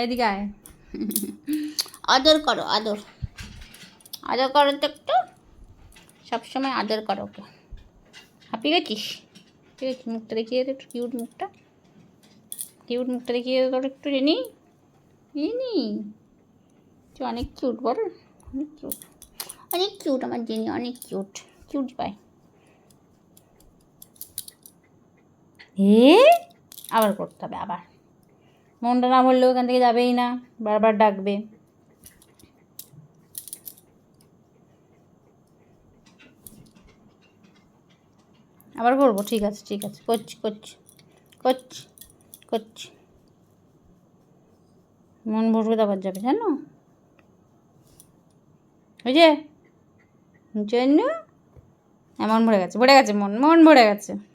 এদিকে আয়। আদর করো, আদর আদর করো তো একটু, সবসময় আদর করো ওকে। হাঁপিয়ে গেছিস? ঠিক আছে, মুখটা দেখিয়ে দে একটু, কিউট মুখটা, কিউট মুখটা দেখিয়ে দে তোর একটু। রেনি রেনি তুই অনেক কিউট, বল অনেক কিউট, অনেক কিউট আমার জেনি, অনেক কিউট, কিউট পাই। আবার করতে হবে, আবার মনটা না ভরলেও ওখান থেকে যাবেই না, বারবার ডাকবে। আবার করবো, ঠিক আছে ঠিক আছে, করছি করছি করছি করছি। মন ভরবে আবার যাবে জানো, ওই যে জন্য মন ভরে গেছে, ভরে গেছে, মন ভরে গেছে।